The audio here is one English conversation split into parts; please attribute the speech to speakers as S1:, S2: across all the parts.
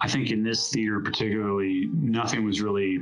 S1: think in this theater particularly, nothing was really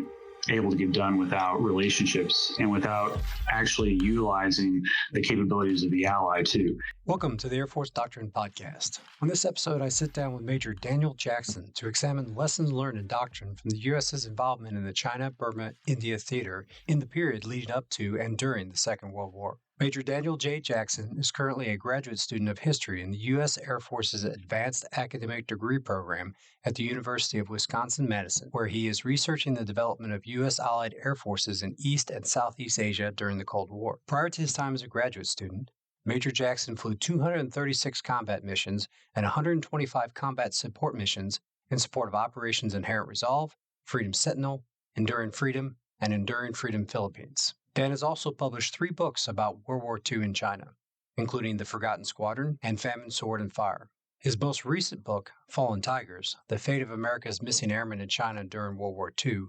S1: able to get done without relationships and without actually utilizing the capabilities of the ally too.
S2: Welcome to the Air Force Doctrine podcast. On this episode, I sit down with Major Daniel Jackson to examine lessons learned in doctrine from the U.S.'s involvement in the China, Burma, India theater in the period leading up to and during the Second World War. Major Daniel J. Jackson is currently a graduate student of history in the U.S. Air Force's Advanced Academic Degree Program at the University of Wisconsin-Madison, where he is researching the development of U.S. Allied Air Forces in East and Southeast Asia during the Cold War. Prior to his time as a graduate student, Major Jackson flew 236 combat missions and 125 combat support missions in support of Operations Inherent Resolve, Freedom Sentinel, Enduring Freedom, and Enduring Freedom Philippines. Dan has also published 3 books about World War II in China, including The Forgotten Squadron and Famine, Sword, and Fire. His most recent book, Fallen Tigers, The Fate of America's Missing Airmen in China During World War II,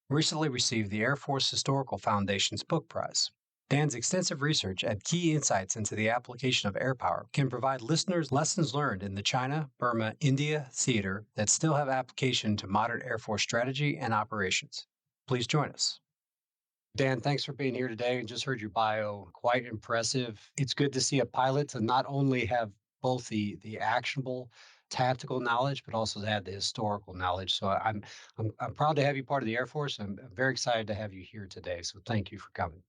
S2: recently received the Air Force Historical Foundation's Book Prize. Dan's extensive research and key insights into the application of airpower can provide listeners lessons learned in the China, Burma, India theater that still have application to modern Air Force strategy and operations. Please join us. Dan, thanks for being here today. I just heard your bio, quite impressive. It's good to see a pilot to not only have both the actionable tactical knowledge, but also to have the historical knowledge. So I'm proud to have you part of the Air Force. I'm very excited to have you here today. So thank you for coming.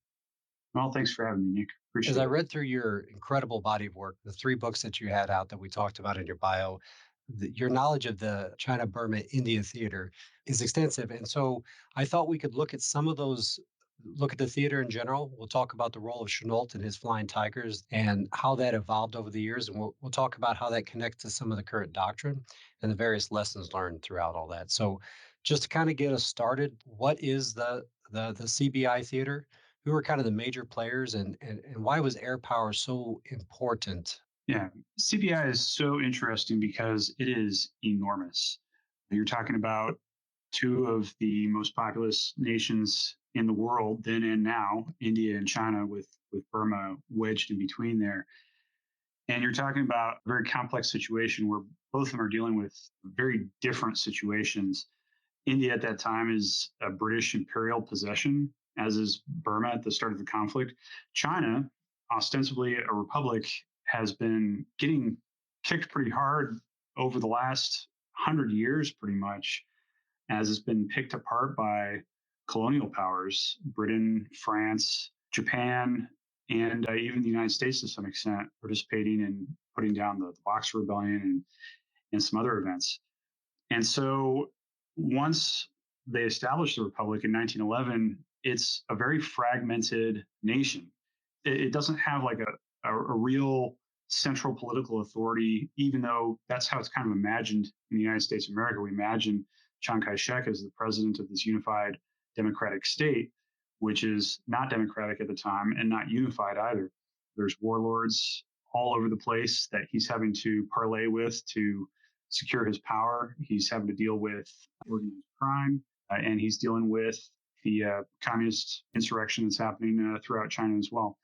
S1: Well, thanks for having me, Nick. Appreciate it.
S2: As I read through your incredible body of work, the 3 books that you had out that we talked about in your bio, your knowledge of the China, Burma, India theater is extensive. And so I thought we could look at some of those, look at the theater in general. We'll talk about the role of Chenault and his Flying Tigers and how that evolved over the years. And we'll talk about how that connects to some of the current doctrine and the various lessons learned throughout all that. So just to kind of get us started, what is the CBI theater? Who are kind of the major players and why was air power so important?
S1: Yeah, CBI is so interesting because it is enormous. You're talking about 2 of the most populous nations in the world then and now, India and China, with Burma wedged in between there. And you're talking about a very complex situation where both of them are dealing with very different situations. India at that time is a British imperial possession, as is Burma at the start of the conflict. China, ostensibly a republic, has been getting kicked pretty hard over the last 100 years, pretty much, as it's been picked apart by colonial powers, Britain, France, Japan, and even the United States to some extent, participating in putting down the Boxer Rebellion and some other events. And so once they established the republic in 1911, it's a very fragmented nation. It doesn't have like a real central political authority, even though that's how it's kind of imagined in the United States of America. We imagine Chiang Kai-shek as the president of this unified democratic state, which is not democratic at the time and not unified either. There's warlords all over the place that he's having to parlay with to secure his power. He's having to deal with organized crime, and he's dealing with the communist insurrection that's happening throughout China as well.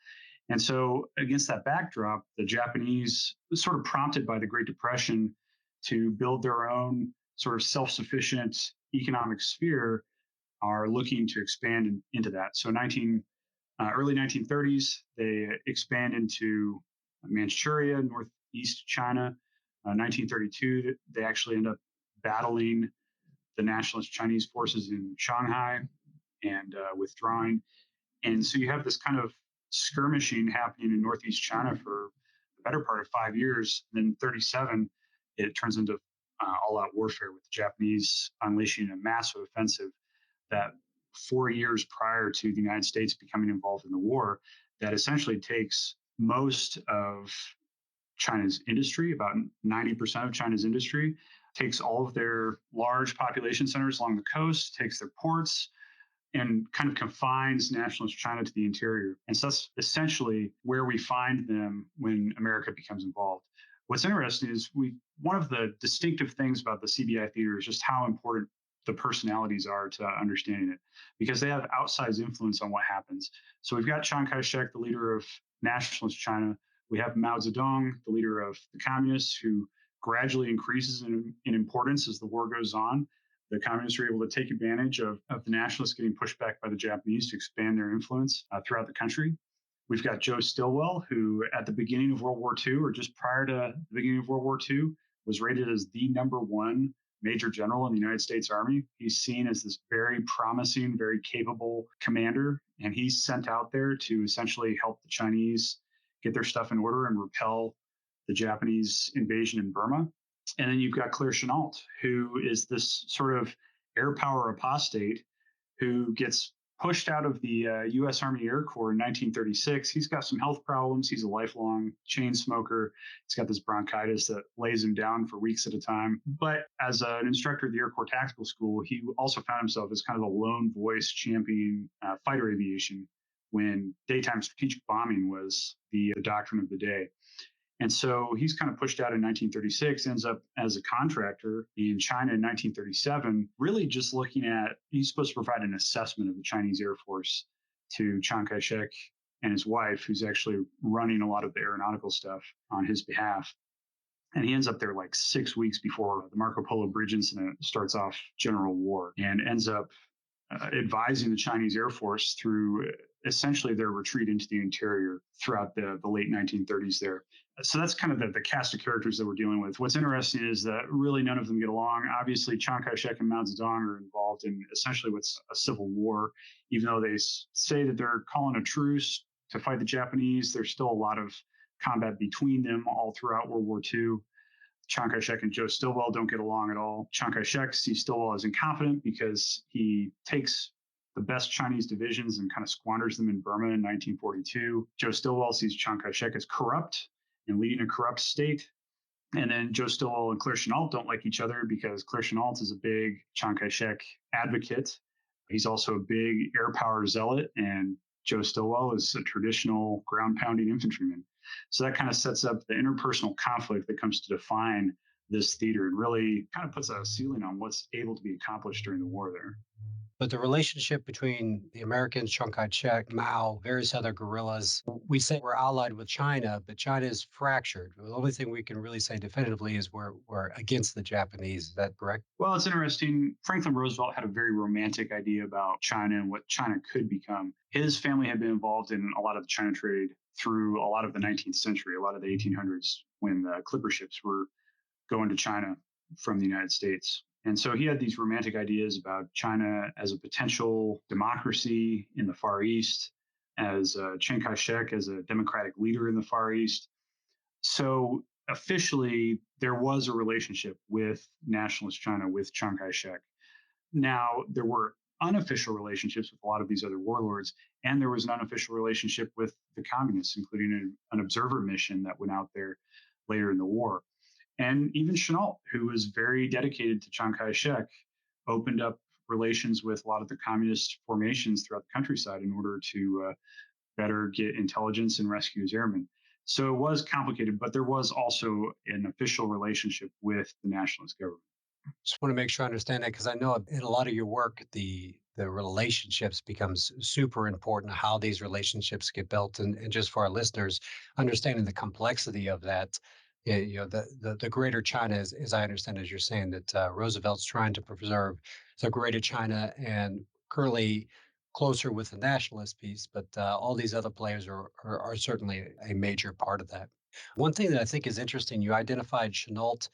S1: And so against that backdrop, the Japanese, sort of prompted by the Great Depression to build their own sort of self-sufficient economic sphere, are looking to expand into that. So early 1930s, they expand into Manchuria, northeast China. 1932, they actually end up battling the nationalist Chinese forces in Shanghai and withdrawing. And so you have this kind of skirmishing happening in northeast China for the better part of 5 years. Then 37, it turns into all-out warfare with the Japanese unleashing a massive offensive that 4 years prior to the United States becoming involved in the war, that essentially takes most of China's industry, about 90% of China's industry, takes all of their large population centers along the coast, takes their ports, and kind of confines nationalist China to the interior. And so that's essentially where we find them when America becomes involved. What's interesting is one of the distinctive things about the CBI theater is just how important the personalities are to understanding it, because they have outsized influence on what happens. So we've got Chiang Kai-shek, the leader of nationalist China. We have Mao Zedong, the leader of the communists, who gradually increases in importance as the war goes on. The communists are able to take advantage of the nationalists getting pushed back by the Japanese to expand their influence throughout the country. We've got Joe Stilwell, who at the beginning of World War II, or just prior to the beginning of World War II, was rated as the number one major general in the United States Army. He's seen as this very promising, very capable commander, and he's sent out there to essentially help the Chinese get their stuff in order and repel the Japanese invasion in Burma. And then you've got Claire Chennault, who is this sort of air power apostate who gets pushed out of the U.S. Army Air Corps in 1936. He's got some health problems. He's a lifelong chain smoker. He's got this bronchitis that lays him down for weeks at a time. But as an instructor at the Air Corps Tactical School, he also found himself as kind of a lone voice championing fighter aviation when daytime strategic bombing was the doctrine of the day. And so he's kind of pushed out in 1936, ends up as a contractor in China in 1937, really just looking at, he's supposed to provide an assessment of the Chinese Air Force to Chiang Kai-shek and his wife, who's actually running a lot of the aeronautical stuff on his behalf. And he ends up there like 6 weeks before the Marco Polo Bridge incident starts off general war, and ends up advising the Chinese Air Force through essentially their retreat into the interior throughout the late 1930s there. So that's kind of the cast of characters that we're dealing with. What's interesting is that really none of them get along. Obviously, Chiang Kai-shek and Mao Zedong are involved in essentially what's a civil war. Even though they say that they're calling a truce to fight the Japanese, there's still a lot of combat between them all throughout World War II. Chiang Kai-shek and Joe Stilwell don't get along at all. Chiang Kai-shek sees Stilwell as incompetent because he takes the best Chinese divisions and kind of squanders them in Burma in 1942. Joe Stilwell sees Chiang Kai-shek as corrupt and leading a corrupt state. And then Joe Stilwell and Claire Chennault don't like each other because Claire Chennault is a big Chiang Kai-shek advocate. He's also a big air power zealot, and Joe Stilwell is a traditional ground-pounding infantryman. So that kind of sets up the interpersonal conflict that comes to define this theater and really kind of puts a ceiling on what's able to be accomplished during the war there.
S2: But the relationship between the Americans, Chiang Kai-shek, Mao, various other guerrillas, we say we're allied with China, but China is fractured. The only thing we can really say definitively is we're against the Japanese. Is that correct?
S1: Well, it's interesting. Franklin Roosevelt had a very romantic idea about China and what China could become. His family had been involved in a lot of the China trade through a lot of the 19th century, a lot of the 1800s, when the clipper ships were going to China from the United States. And so he had these romantic ideas about China as a potential democracy in the Far East, as Chiang Kai-shek as a democratic leader in the Far East. So officially, there was a relationship with nationalist China, with Chiang Kai-shek. Now, there were unofficial relationships with a lot of these other warlords, and there was an unofficial relationship with the communists, including an observer mission that went out there later in the war. And even Chennault, who was very dedicated to Chiang Kai-shek, opened up relations with a lot of the communist formations throughout the countryside in order to better get intelligence and rescue his airmen. So it was complicated, but there was also an official relationship with the nationalist government.
S2: Just want to make sure I understand that, because I know in a lot of your work, the relationships becomes super important, how these relationships get built. And just for our listeners, understanding the complexity of that, the greater China, as I understand, as you're saying, that Roosevelt's trying to preserve the greater China and currently closer with the nationalist piece, but all these other players are certainly a major part of that. One thing that I think is interesting, you identified Chennault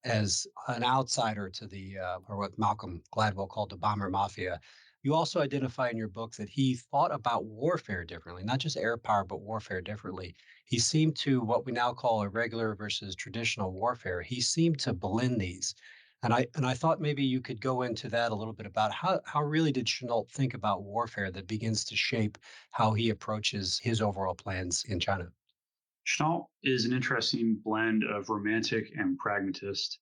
S2: as an outsider to the, or what Malcolm Gladwell called the bomber mafia. You also identify in your book that he thought about warfare differently, not just air power, but warfare differently. He seemed to what we now call irregular versus traditional warfare. He seemed to blend these. And I thought maybe you could go into that a little bit about how really did Chennault think about warfare that begins to shape how he approaches his overall plans in China.
S1: Chennault is an interesting blend of romantic and pragmatist.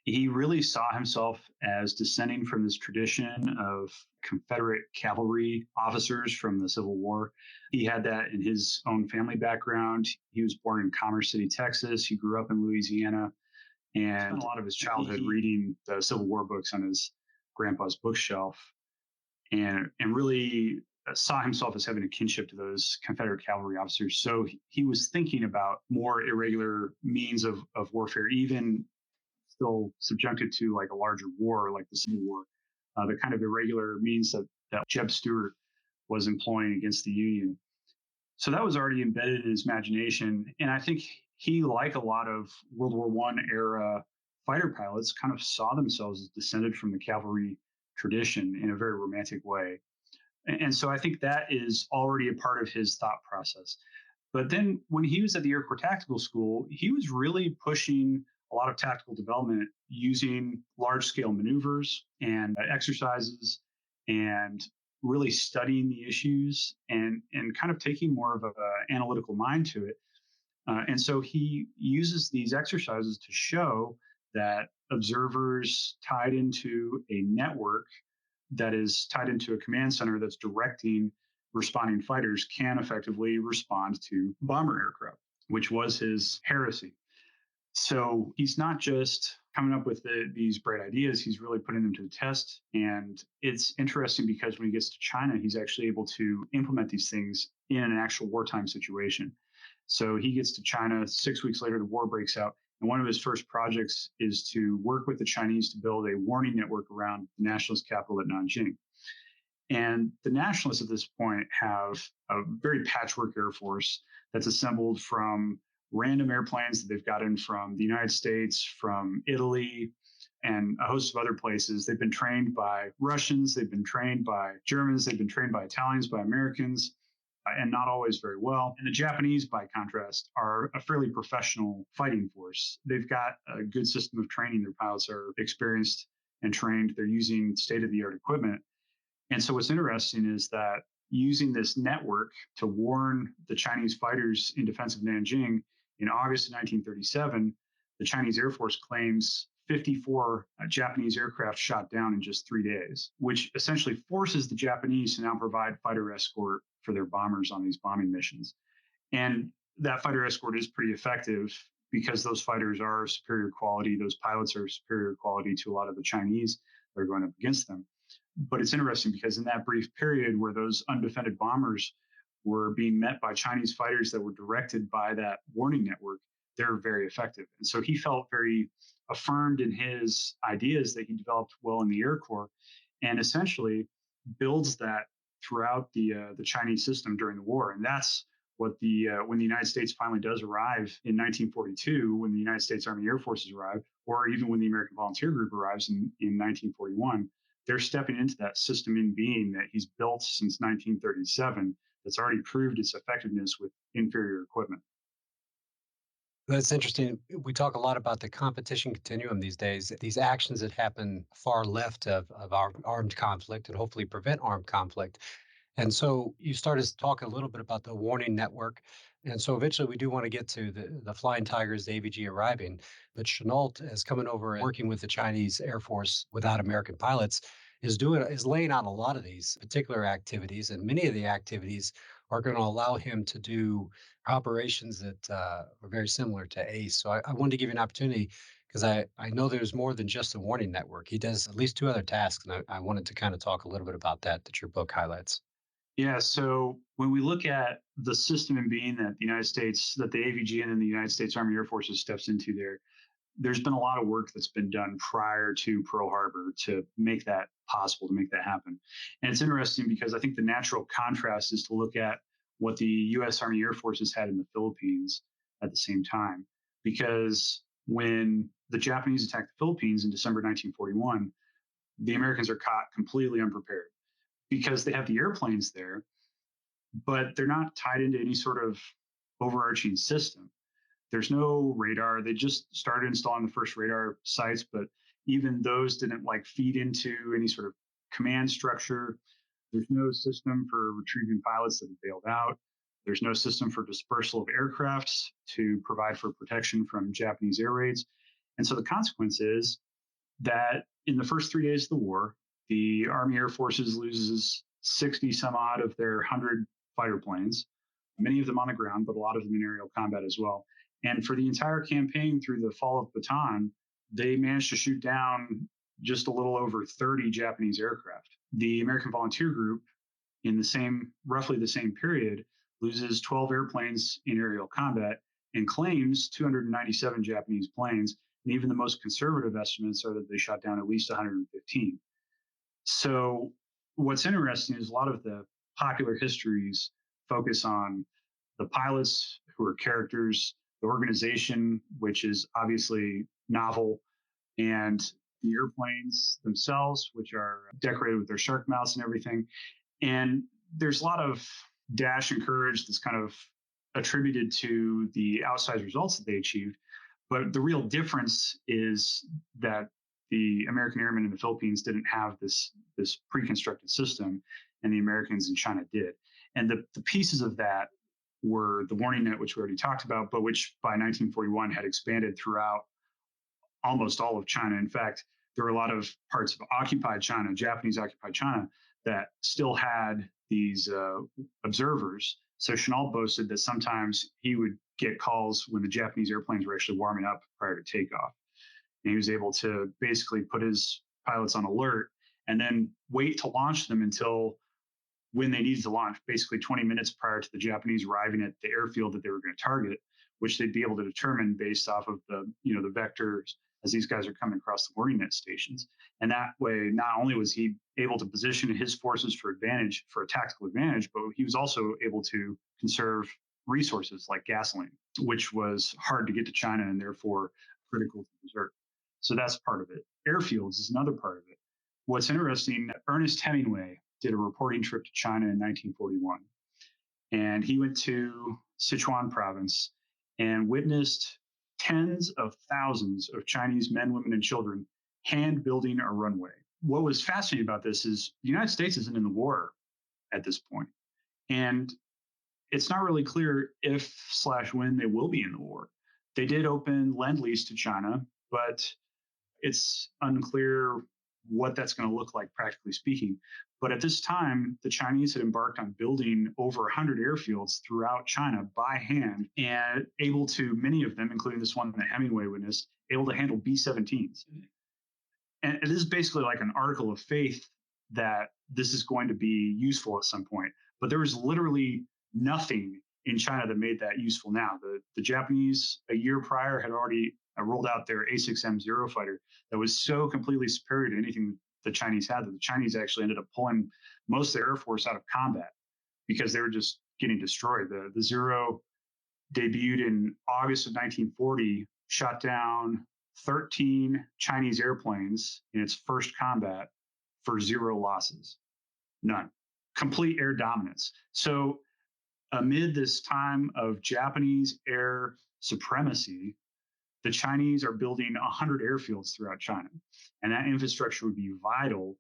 S1: He really saw himself as descending from this tradition of Confederate cavalry officers from the Civil War. He had that in his own family background. He was born in Commerce City, Texas. He grew up in Louisiana and spent a lot of his childhood reading the Civil War books on his grandpa's bookshelf, and really saw himself as having a kinship to those Confederate cavalry officers. So he was thinking about more irregular means of warfare, even still subjected to like a larger war, like the Civil War, the kind of irregular means that Jeb Stuart was employing against the Union. So that was already embedded in his imagination. And I think he, like a lot of World War I era fighter pilots, kind of saw themselves as descended from the cavalry tradition in a very romantic way. And so I think that is already a part of his thought process. But then when he was at the Air Corps Tactical School, he was really pushing a lot of tactical development using large scale maneuvers and exercises and really studying the issues and kind of taking more of an analytical mind to it. And so he uses these exercises to show that observers tied into a network that is tied into a command center that's directing responding fighters can effectively respond to bomber aircraft, which was his heresy. So he's not just coming up with these bright ideas, he's really putting them to the test. And it's interesting because when he gets to China, he's actually able to implement these things in an actual wartime situation. So he gets to China 6 weeks later, the war breaks out. And one of his first projects is to work with the Chinese to build a warning network around the nationalist capital at Nanjing. And the nationalists at this point have a very patchwork air force that's assembled from random airplanes that they've gotten from the United States, from Italy, and a host of other places. They've been trained by Russians, they've been trained by Germans, they've been trained by Italians, by Americans, and not always very well. And the Japanese, by contrast, are a fairly professional fighting force. They've got a good system of training. Their pilots are experienced and trained. They're using state-of-the-art equipment. And so what's interesting is that using this network to warn the Chinese fighters in defense of Nanjing in August of 1937, the Chinese Air Force claims 54 Japanese aircraft shot down in just 3 days, which essentially forces the Japanese to now provide fighter escort for their bombers on these bombing missions. And that fighter escort is pretty effective because those fighters are superior quality. Those pilots are superior quality to a lot of the Chinese that are going up against them. But it's interesting because in that brief period where those undefended bombers were being met by Chinese fighters that were directed by that warning network, they're very effective. And so he felt very affirmed in his ideas that he developed well in the Air Corps, and essentially builds that throughout the Chinese system during the war. And that's what when the United States finally does arrive in 1942, when the United States Army Air Forces arrive, or even when the American Volunteer Group arrives in 1941, they're stepping into that system in being that he's built since 1937 that's already proved its effectiveness with inferior equipment.
S2: That's interesting. We talk a lot about the competition continuum these days, these actions that happen far left of our armed conflict and hopefully prevent armed conflict. And so you started to talk a little bit about the warning network. And so eventually we do want to get to the Flying Tigers, the AVG arriving. But Chenault is coming over and working with the Chinese Air Force without American pilots, is laying out a lot of these particular activities. And many of the activities are going to allow him to do operations that are very similar to ACE. So I wanted to give you an opportunity because I know there's more than just a warning network. He does at least two other tasks. And I wanted to kind of talk a little bit about that your book highlights.
S1: Yeah, so when we look at the system in being that the United States, that the AVG and then the United States Army Air Forces steps into there's been a lot of work that's been done prior to Pearl Harbor to make that possible, to make that happen. And it's interesting because I think the natural contrast is to look at what the U.S. Army Air Forces had in the Philippines at the same time. Because when the Japanese attacked the Philippines in December 1941, the Americans are caught completely unprepared because they have the airplanes there, but they're not tied into any sort of overarching system. There's no radar. They just started installing the first radar sites, but even those didn't like feed into any sort of command structure. There's no system for retrieving pilots that have bailed out. There's no system for dispersal of aircrafts to provide for protection from Japanese air raids. And so the consequence is that in the first 3 days of the war, the Army Air Forces loses 60 some odd of their 100 fighter planes, many of them on the ground, but a lot of them in aerial combat as well. And for the entire campaign through the fall of Bataan, they managed to shoot down just a little over 30 Japanese aircraft. The American Volunteer Group, in roughly the same period, loses 12 airplanes in aerial combat and claims 297 Japanese planes And even the most conservative estimates are that they shot down at least 115. So what's interesting is a lot of the popular histories focus on the pilots who are characters, the organization, which is obviously novel, and the airplanes themselves, which are decorated with their shark mouths and everything. And there's a lot of dash and courage that's kind of attributed to the outsized results that they achieved. But the real difference is that the American airmen in the Philippines didn't have this pre-constructed system, and the Americans in China did. And the pieces of that were the warning net, which we already talked about, but which by 1941 had expanded throughout almost all of China. In fact, there were a lot of parts of occupied China, Japanese occupied China, that still had these observers. So Chennault boasted that sometimes he would get calls when the Japanese airplanes were actually warming up prior to takeoff. And he was able to basically put his pilots on alert and then wait to launch them until when they needed to launch, basically 20 minutes prior to the Japanese arriving at the airfield that they were going to target, which they'd be able to determine based off of the vectors as these guys are coming across the warning net stations. And that way, not only was he able to position his forces for a tactical advantage, but he was also able to conserve resources like gasoline, which was hard to get to China and therefore critical to preserve. So that's part of it. Airfields is another part of it. What's interesting, Ernest Hemingway did a reporting trip to China in 1941. And he went to Sichuan province and witnessed tens of thousands of Chinese men, women, and children hand building a runway. What was fascinating about this is the United States isn't in the war at this point. And it's not really clear if/when they will be in the war. They did open Lend-Lease to China, but it's unclear what that's going to look like, practically speaking. But at this time, the Chinese had embarked on building over 100 airfields throughout China by hand, and able to, many of them, including this one that Hemingway witnessed, able to handle B-17s. And it is basically like an article of faith that this is going to be useful at some point. But there was literally nothing in China that made that useful now. The Japanese, a year prior, had already rolled out their A6M Zero fighter that was so completely superior to anything the Chinese had that the Chinese actually ended up pulling most of their Air Force out of combat because they were just getting destroyed. The Zero debuted in August of 1940, shot down 13 Chinese airplanes in its first combat for 0 losses. None. Complete air dominance. So amid this time of Japanese air supremacy, the Chinese are building 100 airfields throughout China. And that infrastructure would be vital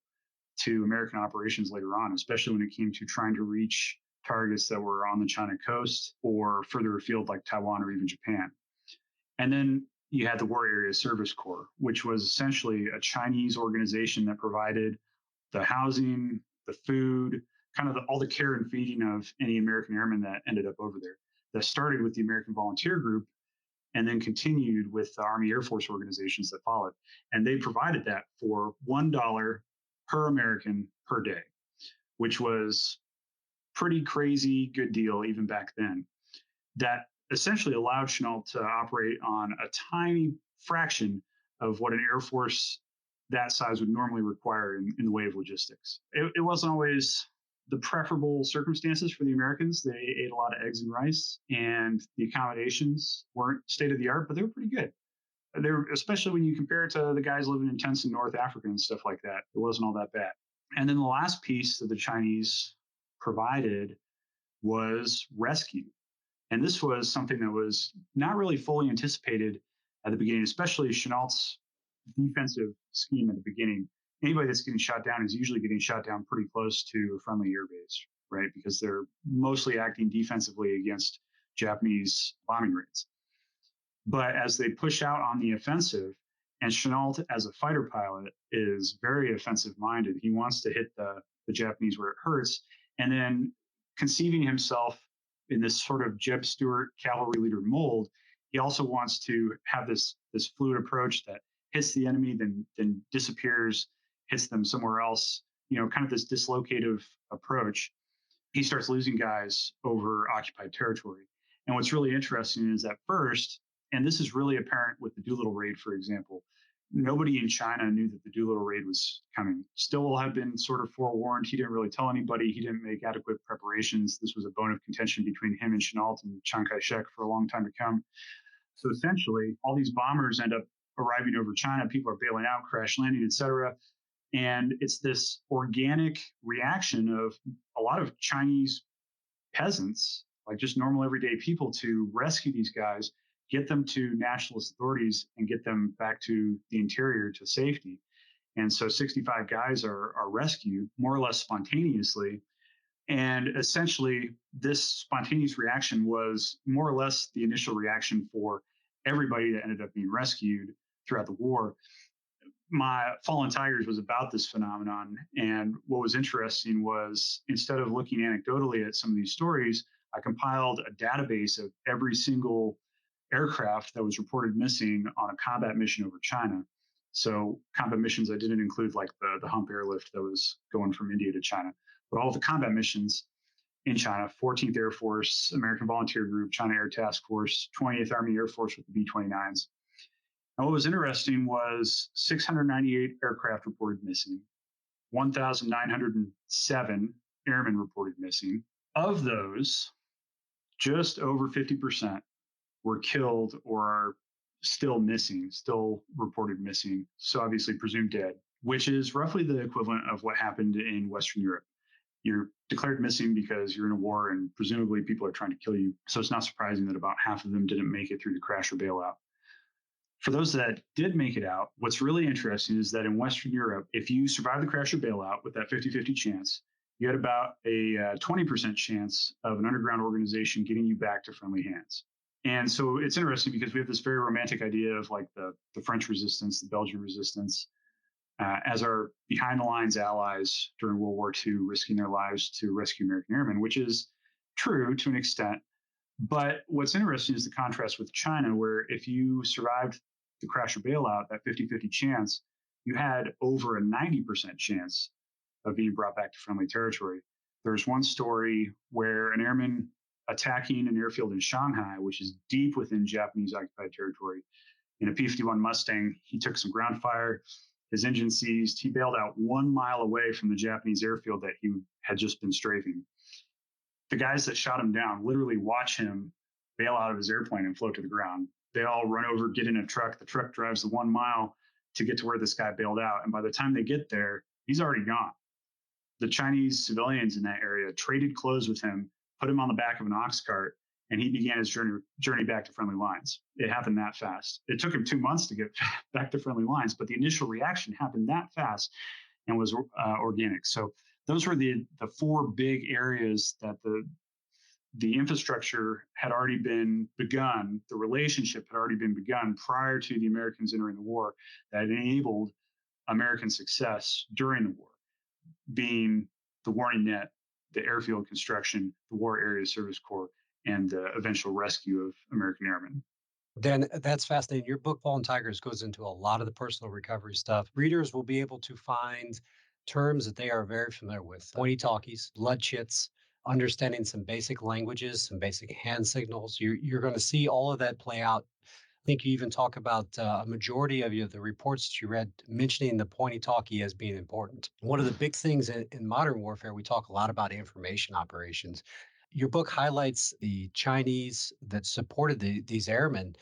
S1: to American operations later on, especially when it came to trying to reach targets that were on the China coast or further afield like Taiwan or even Japan. And then you had the War Area Service Corps, which was essentially a Chinese organization that provided the housing, the food, kind of all the care and feeding of any American airmen that ended up over there. That started with the American Volunteer Group and then continued with the Army Air Force organizations that followed. And they provided that for $1 per American per day, which was pretty crazy good deal even back then. That essentially allowed Chennault to operate on a tiny fraction of what an Air Force that size would normally require in the way of logistics. It wasn't always the preferable circumstances for the Americans. They ate a lot of eggs and rice, and the accommodations weren't state of the art, but they were pretty good. They were, especially when you compare it to the guys living in tents in North Africa and stuff like that. It wasn't all that bad. And then the last piece that the Chinese provided was rescue. And this was something that was not really fully anticipated at the beginning, especially Chennault's defensive scheme at the beginning. Anybody that's getting shot down is usually getting shot down pretty close to a friendly airbase, right? Because they're mostly acting defensively against Japanese bombing raids. But as they push out on the offensive, and Chennault, as a fighter pilot, is very offensive minded. He wants to hit the Japanese where it hurts. And then conceiving himself in this sort of Jeb Stuart cavalry leader mold, he also wants to have this fluid approach that hits the enemy, then disappears, hits them somewhere else, kind of this dislocative approach. He starts losing guys over occupied territory. And what's really interesting is at first, And this is really apparent with the Doolittle raid, for example. Nobody in China knew that the Doolittle raid was coming. Still had been sort of forewarned. He didn't really tell anybody. He didn't make adequate preparations. This was a bone of contention between him and Chenault and Chiang Kai-shek for a long time to come. So essentially, all these bombers end up arriving over China. People are bailing out, crash landing, etc. And it's this organic reaction of a lot of Chinese peasants, like just normal everyday people, to rescue these guys, get them to nationalist authorities, and get them back to the interior to safety. And so 65 guys are rescued more or less spontaneously. And essentially, this spontaneous reaction was more or less the initial reaction for everybody that ended up being rescued throughout the war. My Fallen Tigers was about this phenomenon. And what was interesting was, instead of looking anecdotally at some of these stories, I compiled a database of every single aircraft that was reported missing on a combat mission over China. So combat missions, I didn't include like the hump airlift that was going from India to China, but all the combat missions in China: 14th Air Force, American Volunteer Group, China Air Task Force, 20th Army Air Force with the B-29s. And what was interesting was 698 aircraft reported missing, 1,907 airmen reported missing. Of those, just over 50% were killed or are still missing, still reported missing. So obviously presumed dead, which is roughly the equivalent of what happened in Western Europe. You're declared missing because you're in a war and presumably people are trying to kill you. So it's not surprising that about half of them didn't make it through the crash or bailout. For those that did make it out, what's really interesting is that in Western Europe, if you survive the crash or bailout with that 50-50 chance, you had about a 20% chance of an underground organization getting you back to friendly hands. And so it's interesting because we have this very romantic idea of like the French resistance, the Belgian resistance, as our behind the lines allies during World War II, risking their lives to rescue American airmen, which is true to an extent. But what's interesting is the contrast with China, where if you survived the crash or bailout, that 50-50 chance, you had over a 90% chance of being brought back to friendly territory. There's one story where an airman attacking an airfield in Shanghai, which is deep within Japanese occupied territory, in a P-51 Mustang, he took some ground fire, his engine seized, he bailed out 1 mile away from the Japanese airfield that he had just been strafing. The guys that shot him down literally watch him bail out of his airplane and float to the ground. They all run over, get in a truck. The truck drives the 1 mile to get to where this guy bailed out. And by the time they get there, he's already gone. The Chinese civilians in that area traded clothes with him, put him on the back of an ox cart, and he began his journey back to friendly lines. It happened that fast. It took him 2 months to get back to friendly lines, but the initial reaction happened that fast and was organic. So those were the four big areas that the infrastructure had already been begun, the relationship had already been begun prior to the Americans entering the war, that enabled American success during the war, being the warning net, the airfield construction, the War Area Service Corps, and the eventual rescue of American airmen.
S2: Dan, that's fascinating. Your book, Fallen Tigers, goes into a lot of the personal recovery stuff. Readers will be able to find terms that they are very familiar with: pointy talkies, blood chits, understanding some basic languages, some basic hand signals. You're going to see all of that play out. I think you even talk about a majority of the reports that you read mentioning the pointy talkie as being important. One of the big things in modern warfare, we talk a lot about information operations. Your book highlights the Chinese that supported these airmen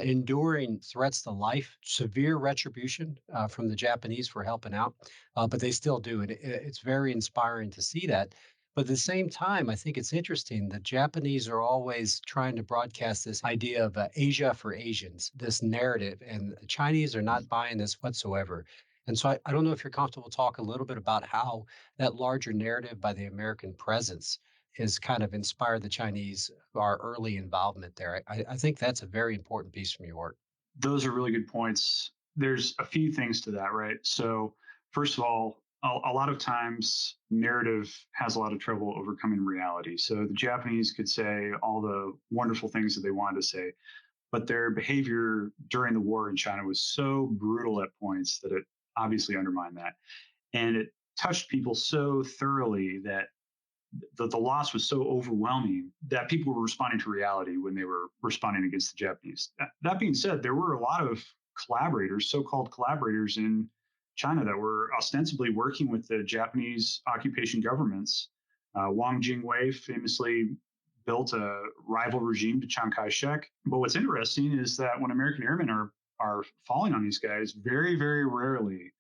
S2: enduring threats to life, severe retribution from the Japanese for helping out, but they still do. And it's very inspiring to see that. But at the same time, I think it's interesting. The Japanese are always trying to broadcast this idea of Asia for Asians, this narrative, and the Chinese are not buying this whatsoever. And so I don't know if you're comfortable talk a little bit about how that larger narrative by the American presence has kind of inspired the Chinese, our early involvement there. I think that's a very important piece from your work.
S1: Those are really good points. There's a few things to that, right? So, first of all, a lot of times narrative has a lot of trouble overcoming reality. So the Japanese could say all the wonderful things that they wanted to say, but their behavior during the war in China was so brutal at points that it obviously undermined that. And it touched people so thoroughly that the loss was so overwhelming that people were responding to reality when they were responding against the Japanese. That being said, there were a lot of collaborators, so-called collaborators in China that were ostensibly working with the Japanese occupation governments. Wang Jingwei famously built a rival regime to Chiang Kai-shek. But what's interesting is that when American airmen are falling on these guys, very, very rarely,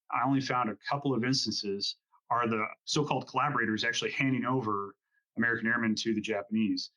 S1: I only found a couple of instances, are the so-called collaborators actually handing over American airmen to the Japanese.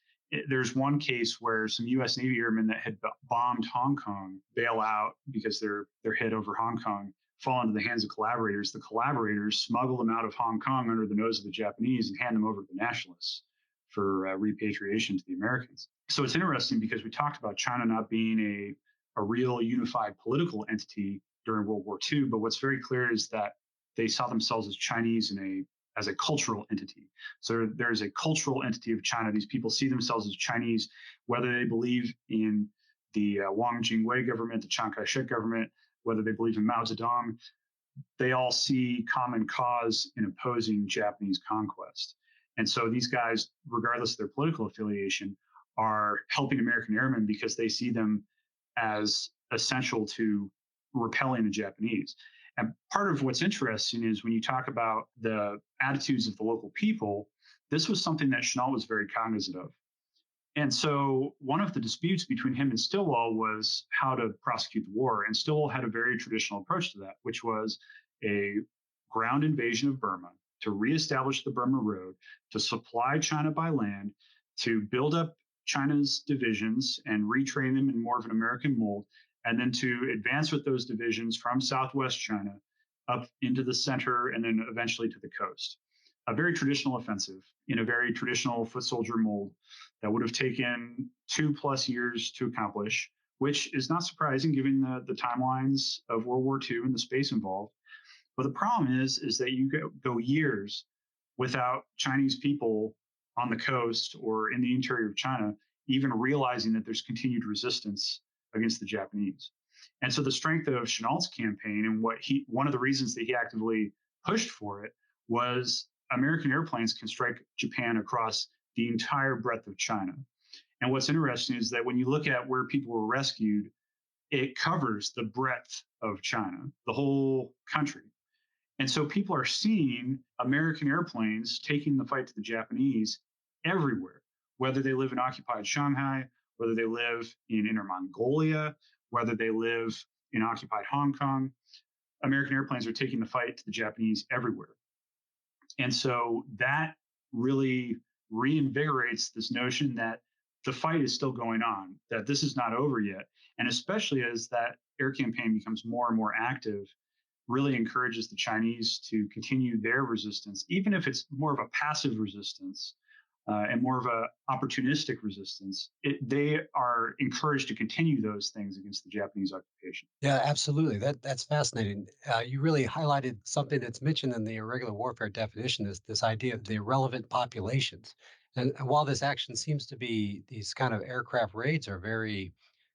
S1: There's one case where some U.S. Navy airmen that had bombed Hong Kong bail out because they're hit over Hong Kong, fall into the hands of collaborators. The collaborators smuggle them out of Hong Kong under the nose of the Japanese and hand them over to the nationalists for repatriation to the Americans. So it's interesting because we talked about China not being a real unified political entity during World War II, but what's very clear is that they saw themselves as Chinese as a cultural entity. So there's a cultural entity of China. These people see themselves as Chinese, whether they believe in the Wang Jingwei government, the Chiang Kai-shek government, whether they believe in Mao Zedong. They all see common cause in opposing Japanese conquest. And so these guys, regardless of their political affiliation, are helping American airmen because they see them as essential to repelling the Japanese. And part of what's interesting is when you talk about the attitudes of the local people, this was something that Chennault was very cognizant of. And so one of the disputes between him and Stilwell was how to prosecute the war. And Stilwell had a very traditional approach to that, which was a ground invasion of Burma to reestablish the Burma Road, to supply China by land, to build up China's divisions and retrain them in more of an American mold, and then to advance with those divisions from Southwest China up into the center and then eventually to the coast. A very traditional offensive in a very traditional foot soldier mold that would have taken 2+ years to accomplish, which is not surprising given the timelines of World War II and the space involved. But the problem is that you go years without Chinese people on the coast or in the interior of China even realizing that there's continued resistance against the Japanese. And so the strength of Chennault's campaign and one of the reasons that he actively pushed for it was American airplanes can strike Japan across the entire breadth of China. And what's interesting is that when you look at where people were rescued, it covers the breadth of China, the whole country. And so people are seeing American airplanes taking the fight to the Japanese everywhere, whether they live in occupied Shanghai, whether they live in Inner Mongolia, whether they live in occupied Hong Kong. American airplanes are taking the fight to the Japanese everywhere. And so that really reinvigorates this notion that the fight is still going on, that this is not over yet. And especially as that air campaign becomes more and more active, really encourages the Chinese to continue their resistance, even if it's more of a passive resistance and more of a opportunistic resistance. They are encouraged to continue those things against the Japanese occupation.
S2: Yeah, absolutely. That's fascinating. You really highlighted something that's mentioned in the irregular warfare definition, is this idea of the irrelevant populations. And while this action seems to be, these kind of aircraft raids are very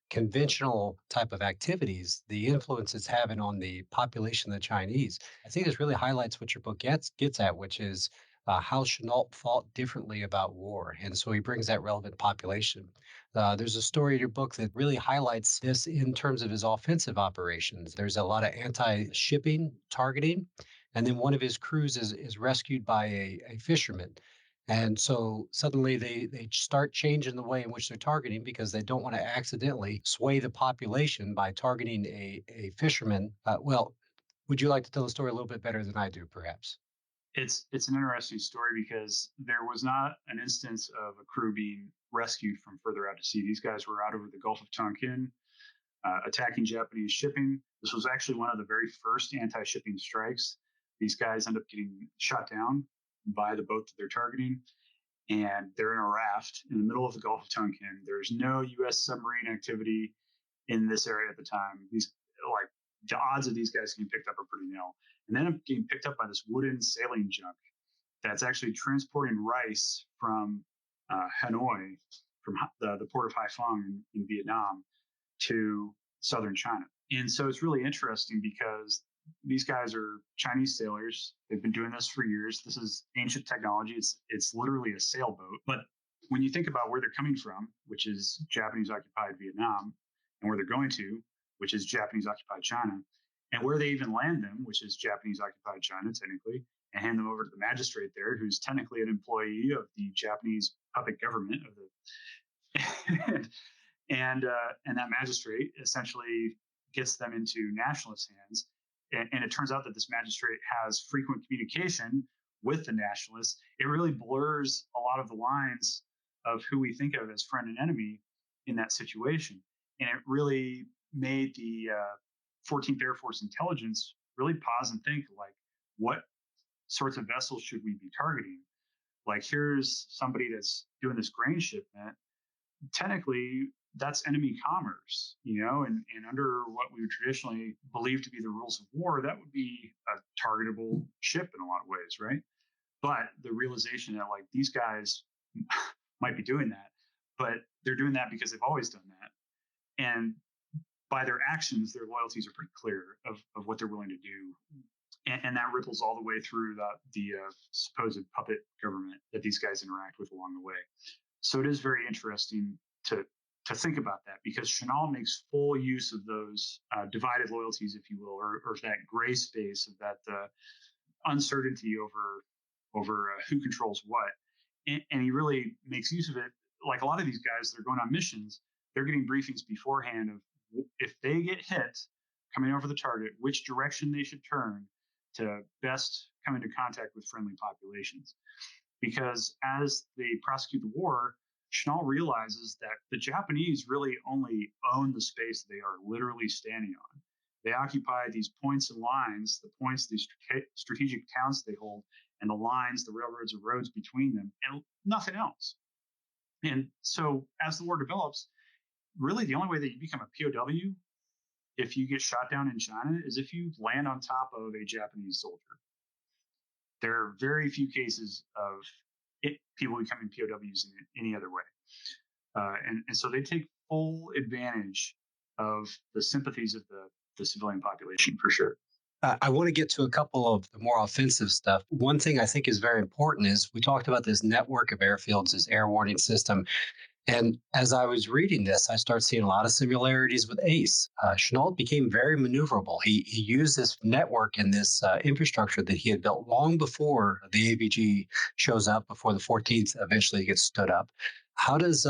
S2: conventional type of activities, the influence it's having on the population of the Chinese, I think this really highlights what your book gets at, which is how Chenault thought differently about war. And so he brings that relevant population. There's a story in your book that really highlights this in terms of his offensive operations. There's a lot of anti-shipping targeting, and then one of his crews is rescued by a fisherman. And so suddenly they start changing the way in which they're targeting because they don't want to accidentally sway the population by targeting a fisherman. Would you like to tell the story a little bit better than I do, perhaps?
S1: It's an interesting story because there was not an instance of a crew being rescued from further out to sea. These guys were out over the Gulf of Tonkin, attacking Japanese shipping. This was actually one of the very first anti-shipping strikes. These guys end up getting shot down by the boat that they're targeting, and they're in a raft in the middle of the Gulf of Tonkin. There's no U.S. submarine activity in this area at the time. The odds of these guys getting picked up are pretty nil. And then getting picked up by this wooden sailing junk that's actually transporting rice from Hanoi, from the port of Haiphong in Vietnam, to southern China. And so it's really interesting because these guys are Chinese sailors. They've been doing this for years. This is ancient technology. It's literally a sailboat. But when you think about where they're coming from, which is Japanese occupied Vietnam, and where they're going to, which is Japanese occupied China, and where they even land them, which is Japanese occupied China technically, and hand them over to the magistrate there, who's technically an employee of the Japanese puppet government of the and that magistrate essentially gets them into nationalist hands. And it turns out that this magistrate has frequent communication with the nationalists. It really blurs a lot of the lines of who we think of as friend and enemy in that situation. And it really made the 14th Air Force intelligence really pause and think, like, what sorts of vessels should we be targeting? Like, here's somebody that's doing this grain shipment. Technically, that's enemy commerce, and under what we would traditionally believe to be the rules of war, that would be a targetable ship in a lot of ways, right? But the realization that, like, these guys might be doing that, but they're doing that because they've always done that. And by their actions, their loyalties are pretty clear of what they're willing to do. And that ripples all the way through the supposed puppet government that these guys interact with along the way. So it is very interesting to think about that, because Chennault makes full use of those divided loyalties, if you will, or that gray space of that uncertainty over who controls what, and he really makes use of it. Like a lot of these guys that are going on missions, they're getting briefings beforehand of if they get hit coming over the target, which direction they should turn to best come into contact with friendly populations. Because as they prosecute the war, Chennault realizes that the Japanese really only own the space they are literally standing on. They occupy these points and lines, the points, these strategic towns they hold, and the lines, the railroads and roads between them, and nothing else. And so as the war develops, really the only way that you become a POW if you get shot down in China is if you land on top of a Japanese soldier. There are very few cases of people becoming POWs in any other way. And so they take full advantage of the sympathies of the civilian population, for sure.
S2: I want to get to a couple of the more offensive stuff. One thing I think is very important is we talked about this network of airfields, this air warning system. And as I was reading this, I started seeing a lot of similarities with ACE. Chennault became very maneuverable. He used this network and this infrastructure that he had built long before the AVG shows up, before the 14th eventually gets stood up. How does,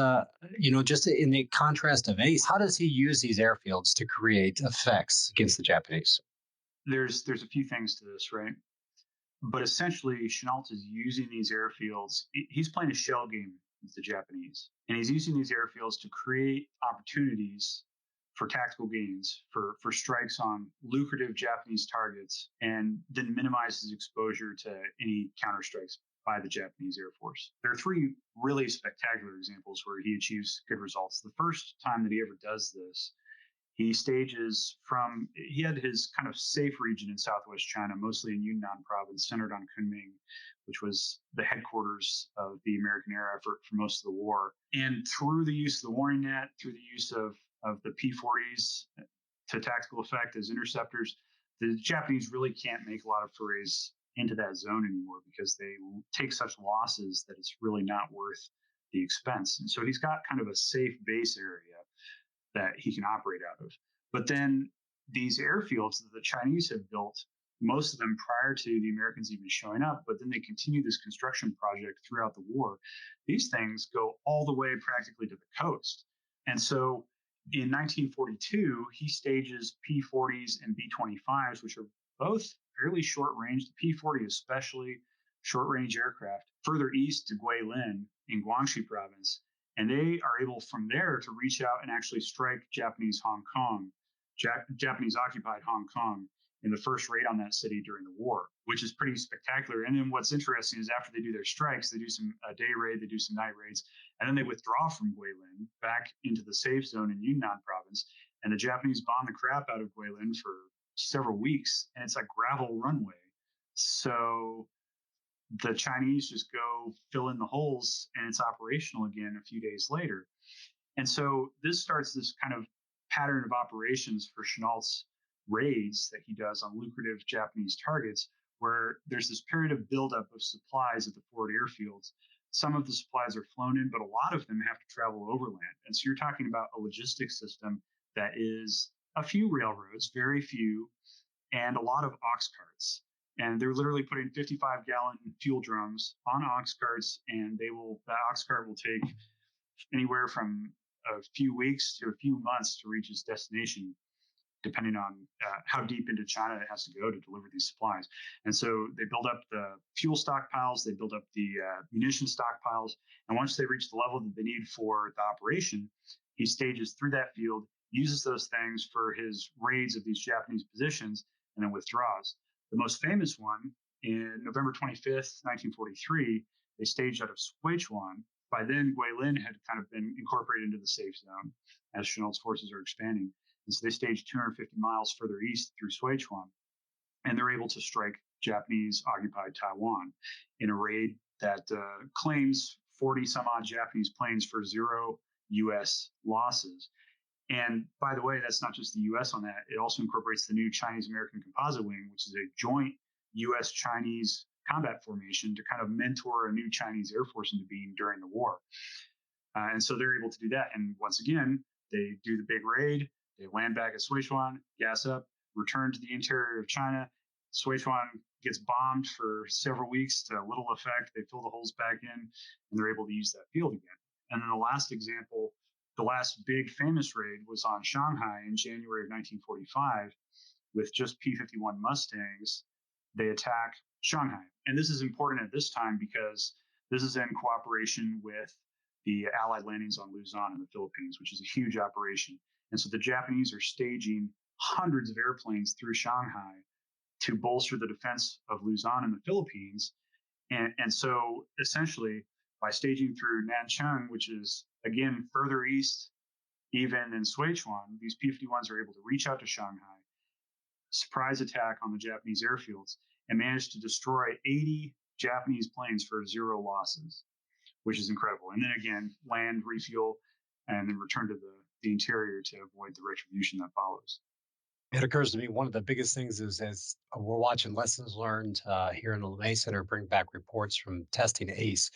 S2: just in the contrast of ACE, how does he use these airfields to create effects against the Japanese?
S1: There's a few things to this, right? But essentially, Chennault is using these airfields. He's playing a shell game with the Japanese, and he's using these airfields to create opportunities for tactical gains, for strikes on lucrative Japanese targets, and then minimize his exposure to any counterstrikes by the Japanese Air Force. There are three really spectacular examples where he achieves good results. The first time that he ever does this, he had his kind of safe region in southwest China, mostly in Yunnan province, centered on Kunming, which was the headquarters of the American air effort for most of the war. And through the use of the warning net, through the use of the P-40s to tactical effect as interceptors, the Japanese really can't make a lot of forays into that zone anymore because they take such losses that it's really not worth the expense. And so he's got kind of a safe base area that he can operate out of. But then these airfields that the Chinese have built, most of them prior to the Americans even showing up, but then they continue this construction project throughout the war. These things go all the way practically to the coast. And so in 1942, he stages P-40s and B-25s, which are both fairly short range, the P-40 especially short range aircraft, further east to Guilin in Guangxi province. And they are able from there to reach out and actually strike Japanese Hong Kong, Japanese occupied Hong Kong in the first raid on that city during the war, which is pretty spectacular. And then what's interesting is after they do their strikes, they do some day raid, they do some night raids, and then they withdraw from Guilin back into the safe zone in Yunnan province. And the Japanese bomb the crap out of Guilin for several weeks, and it's a gravel runway. So the Chinese just go fill in the holes and it's operational again a few days later. And so this starts this kind of pattern of operations for Chennault's raids that he does on lucrative Japanese targets, where there's this period of buildup of supplies at the forward airfields. Some of the supplies are flown in, but a lot of them have to travel overland. And so you're talking about a logistics system that is a few railroads, very few, and a lot of ox carts. And they're literally putting 55-gallon fuel drums on ox carts, and that ox cart will take anywhere from a few weeks to a few months to reach its destination, depending on how deep into China it has to go to deliver these supplies. And so they build up the fuel stockpiles, they build up the munition stockpiles, and once they reach the level that they need for the operation, he stages through that field, uses those things for his raids of these Japanese positions, and then withdraws. The most famous one, in November 25th, 1943, they staged out of Squadron. By then, Guilin had kind of been incorporated into the safe zone as Chennault's forces are expanding. And so they staged 250 miles further east through Squadron, and they're able to strike Japanese-occupied Taiwan in a raid that claims 40 some odd Japanese planes for 0 U.S. losses. And by the way, that's not just the U.S. on that. It also incorporates the new Chinese-American Composite Wing, which is a joint U.S.-Chinese combat formation to kind of mentor a new Chinese Air Force into being during the war. And so they're able to do that. And once again, they do the big raid. They land back at Sichuan, gas up, return to the interior of China. Sichuan gets bombed for several weeks to little effect. They fill the holes back in, and they're able to use that field again. And then the last example, the last big famous raid was on Shanghai in January of 1945 with just P-51 Mustangs. They attack Shanghai. And this is important at this time because this is in cooperation with the Allied landings on Luzon in the Philippines, which is a huge operation. And so the Japanese are staging hundreds of airplanes through Shanghai to bolster the defense of Luzon in the Philippines. And so essentially, by staging through Nanchang, which is, again, further east even than Sichuan, these P-51s are able to reach out to Shanghai, surprise attack on the Japanese airfields, and manage to destroy 80 Japanese planes for 0 losses, which is incredible. And then again, land, refuel, and then return to the interior to avoid the retribution that follows.
S2: It occurs to me one of the biggest things is as we're watching lessons learned here in the LeMay Center bring back reports from testing ACE.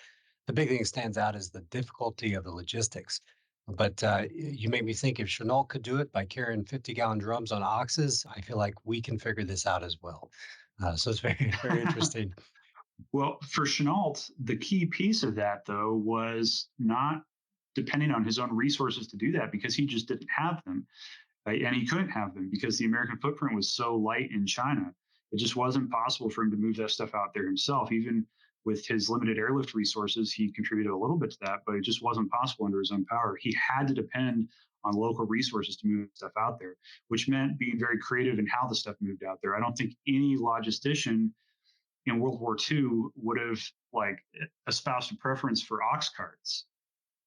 S2: The big thing that stands out is the difficulty of the logistics. But you make me think if Chennault could do it by carrying 50-gallon drums on oxes, I feel like we can figure this out as well. So it's very, very interesting.
S1: Well, for Chennault, the key piece of that, though, was not depending on his own resources to do that because he just didn't have them. And he couldn't have them because the American footprint was so light in China. It just wasn't possible for him to move that stuff out there himself. Even with his limited airlift resources, he contributed a little bit to that, but it just wasn't possible under his own power. He had to depend on local resources to move stuff out there, which meant being very creative in how the stuff moved out there. I don't think any logistician in World War II would have espoused a preference for ox carts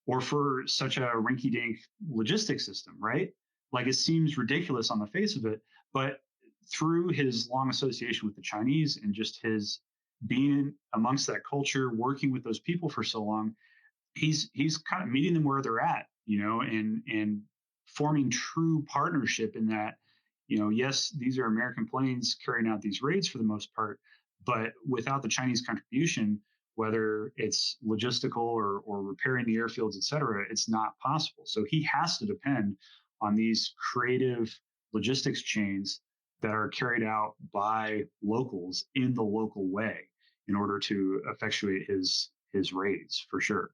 S1: or for such a rinky-dink logistics system, right? Like it seems ridiculous on the face of it, but through his long association with the Chinese and just his being amongst that culture, working with those people for so long, he's kind of meeting them where they're at, and forming true partnership in that, yes, these are American planes carrying out these raids for the most part, but without the Chinese contribution, whether it's logistical or repairing the airfields, et cetera, it's not possible. So he has to depend on these creative logistics chains that are carried out by locals in the local way in order to effectuate his raids, for sure.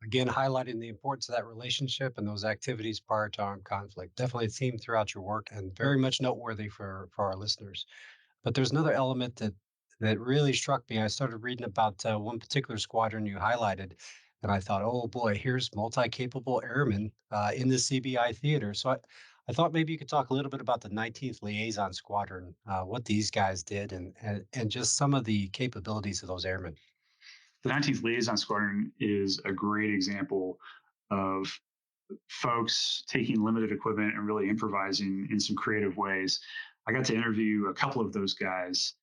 S2: Again, highlighting the importance of that relationship and those activities prior to armed conflict. Definitely a theme throughout your work and very much noteworthy for our listeners. But there's another element that really struck me. I started reading about one particular squadron you highlighted, and I thought, oh boy, here's multi-capable airmen in the CBI theater. So I thought maybe you could talk a little bit about the 19th Liaison Squadron, what these guys did, and just some of the capabilities of those airmen.
S1: The 19th Liaison Squadron is a great example of folks taking limited equipment and really improvising in some creative ways. I got to interview a couple of those guys,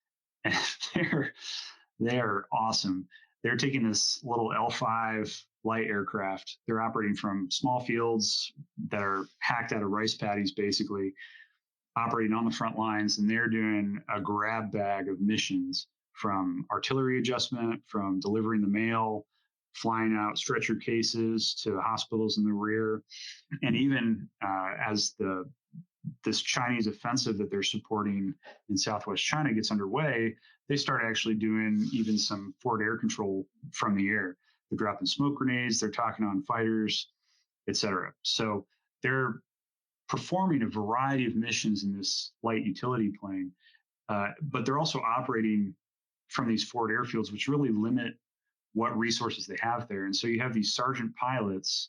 S1: and they're awesome. They're taking this little L5 light aircraft. They're operating from small fields that are hacked out of rice paddies, basically, operating on the front lines, and they're doing a grab bag of missions, from artillery adjustment, from delivering the mail, flying out stretcher cases to hospitals in the rear, and even as this Chinese offensive that they're supporting in Southwest China gets underway, they start actually doing even some forward air control from the air. They're dropping smoke grenades, they're talking on fighters, et cetera. So they're performing a variety of missions in this light utility plane, but they're also operating from these forward airfields, which really limit what resources they have there. And so you have these sergeant pilots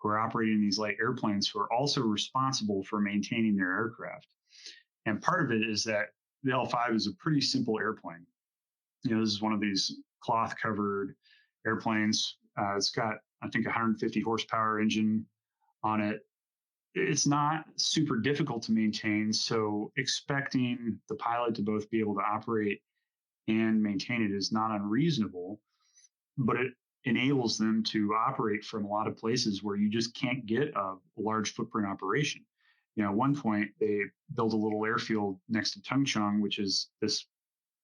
S1: who are operating these light airplanes who are also responsible for maintaining their aircraft. And part of it is that the L5 is a pretty simple airplane. This is one of these cloth covered airplanes. It's got, I think, 150 horsepower engine on it. It's not super difficult to maintain. So expecting the pilot to both be able to operate and maintain it is not unreasonable, but it enables them to operate from a lot of places where you just can't get a large footprint operation. At one point, they built a little airfield next to Tungchung, which is this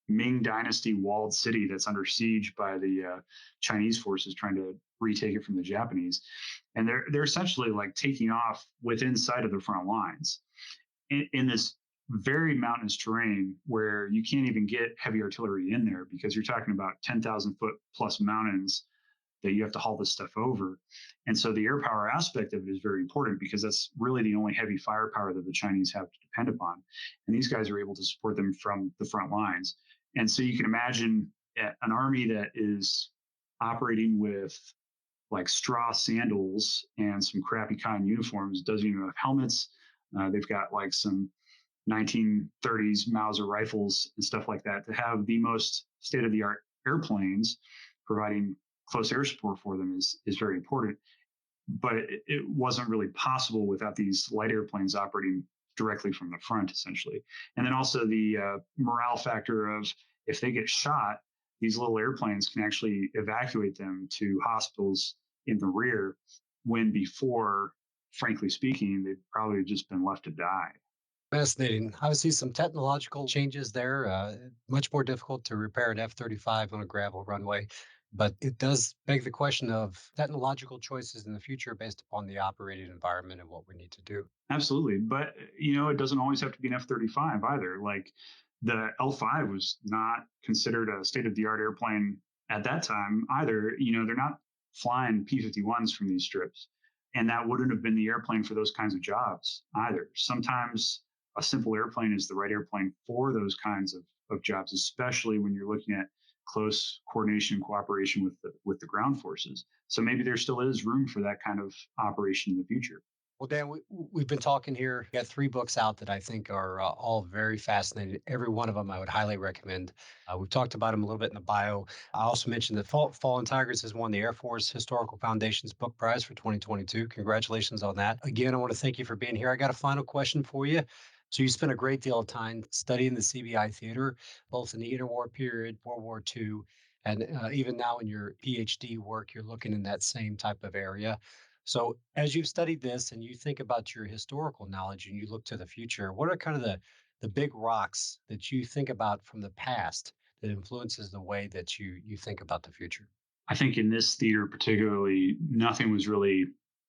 S1: Ming Dynasty walled city that's under siege by the Chinese forces trying to retake it from the Japanese. And they're essentially like taking off within sight of the front lines in this very mountainous terrain where you can't even get heavy artillery in there, because you're talking about 10,000 foot plus mountains that you have to haul this stuff over. And so the air power aspect of it is very important, because that's really the only heavy firepower that the Chinese have to depend upon. And these guys are able to support them from the front lines. And so you can imagine an army that is operating with like straw sandals and some crappy cotton uniforms, doesn't even have helmets. They've got like some 1930s Mauser rifles and stuff like that. To have the most state-of-the-art airplanes providing close air support for them is very important. But it wasn't really possible without these light airplanes operating directly from the front, essentially. And then also the morale factor of, if they get shot, these little airplanes can actually evacuate them to hospitals in the rear, when before, frankly speaking, they'd probably just been left to die.
S2: Fascinating. Obviously, some technological changes there. Much more difficult to repair an F-35 on a gravel runway. But it does beg the question of technological choices in the future based upon the operating environment and what we need to do.
S1: Absolutely. But, it doesn't always have to be an F-35 either. Like, the L5 was not considered a state-of-the-art airplane at that time either. They're not flying P-51s from these strips. And that wouldn't have been the airplane for those kinds of jobs either. Sometimes a simple airplane is the right airplane for those kinds of jobs, especially when you're looking at close coordination and cooperation with the ground forces. So maybe there still is room for that kind of operation in the future.
S2: Well, Dan, we've been talking here. We got 3 books out that I think are all very fascinating. Every one of them I would highly recommend. We've talked about them a little bit in the bio. I also mentioned that Fallen Tigers has won the Air Force Historical Foundation's Book Prize for 2022. Congratulations on that. Again, I want to thank you for being here. I got a final question for you. So you spent a great deal of time studying the CBI theater, both in the interwar period, World War II, and even now in your PhD work, you're looking in that same type of area. So, as you've studied this and you think about your historical knowledge and you look to the future, what are kind of the big rocks that you think about from the past that influences the way that you think about the future?
S1: I think in this theater particularly, nothing was really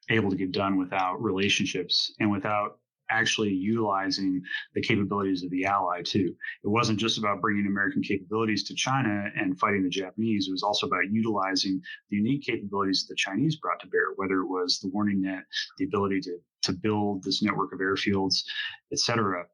S1: able to get done without relationships and without actually utilizing the capabilities of the ally too. It wasn't just about bringing American capabilities to China and fighting the Japanese. It was also about utilizing the unique capabilities that the Chinese brought to bear, whether it was the warning net, the ability to build this network of airfields, et cetera.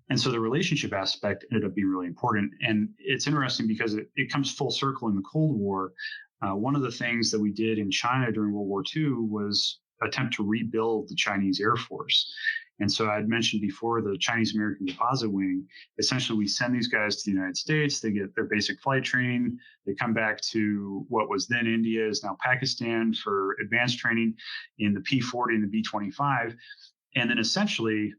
S1: And so the relationship aspect ended up being really important. And it's interesting because it comes full circle in the Cold War. One of the things that we did in China during World War II was attempt to rebuild the Chinese Air Force. And so I had mentioned before the Chinese American Deposit Wing. Essentially, we send these guys to the United States. They get their basic flight training. They come back to what was then India, is now Pakistan, for advanced training in the P-40 and the B-25. And then essentially,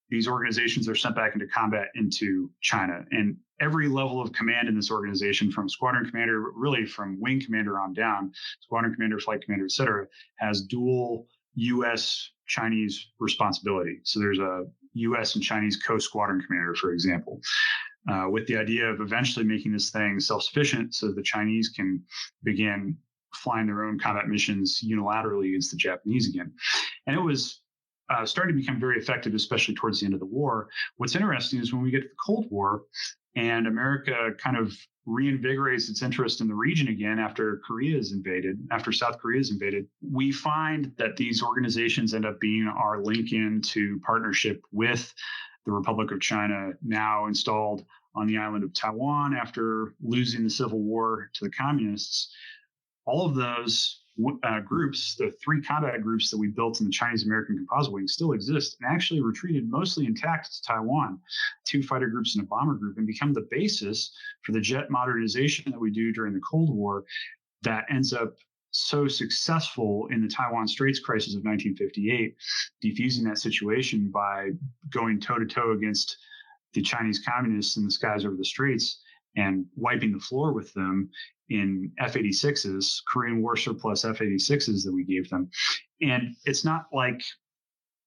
S1: these organizations are sent back into combat into China. And every level of command in this organization, from squadron commander, really from wing commander on down, squadron commander, flight commander, et cetera, has dual U.S. Chinese responsibility. So there's a U.S. and Chinese co-squadron commander, for example, with the idea of eventually making this thing self-sufficient so the Chinese can begin flying their own combat missions unilaterally against the Japanese again. And it was starting to become very effective, especially towards the end of the war. What's interesting is when we get to the Cold War and America kind of reinvigorates its interest in the region again after South Korea is invaded, we find that these organizations end up being our link into partnership with the Republic of China, now installed on the island of Taiwan after losing the Civil War to the communists. All of those groups, the 3 combat groups that we built in the Chinese-American Composite Wing, still exist and actually retreated mostly intact to Taiwan, 2 fighter groups and a bomber group, and become the basis for the jet modernization that we do during the Cold War that ends up so successful in the Taiwan Straits crisis of 1958, defusing that situation by going toe-to-toe against the Chinese communists in the skies over the straits and wiping the floor with them in F-86s, Korean War surplus F-86s that we gave them. And it's not like,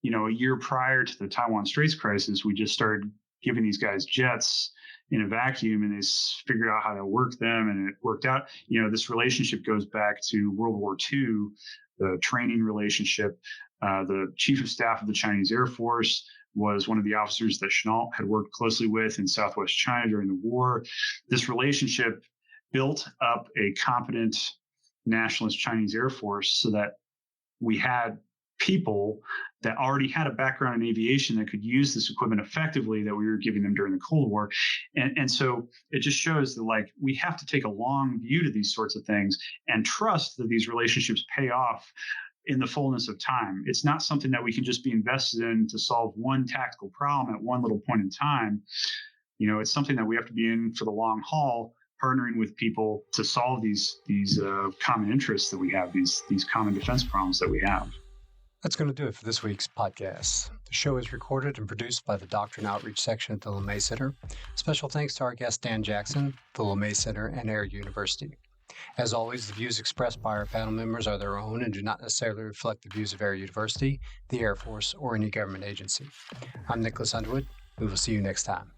S1: a year prior to the Taiwan Straits crisis, we just started giving these guys jets in a vacuum and they figured out how to work them and it worked out. This relationship goes back to World War II, the training relationship. The chief of staff of the Chinese Air Force was one of the officers that Chennault had worked closely with in Southwest China during the war. This relationship built up a competent nationalist Chinese Air Force so that we had people that already had a background in aviation that could use this equipment effectively that we were giving them during the Cold War. And so it just shows that we have to take a long view to these sorts of things and trust that these relationships pay off in the fullness of time. It's not something that we can just be invested in to solve one tactical problem at one little point in time. It's something that we have to be in for the long haul, partnering with people to solve these common interests that we have, these common defense problems that we have.
S2: That's going to do it for this week's podcast. The show is recorded and produced by the Doctrine Outreach section at the LeMay Center. Special thanks to our guest, Dan Jackson, the LeMay Center, and Air University. As always, the views expressed by our panel members are their own and do not necessarily reflect the views of Air University, the Air Force, or any government agency. I'm Nicholas Underwood. We will see you next time.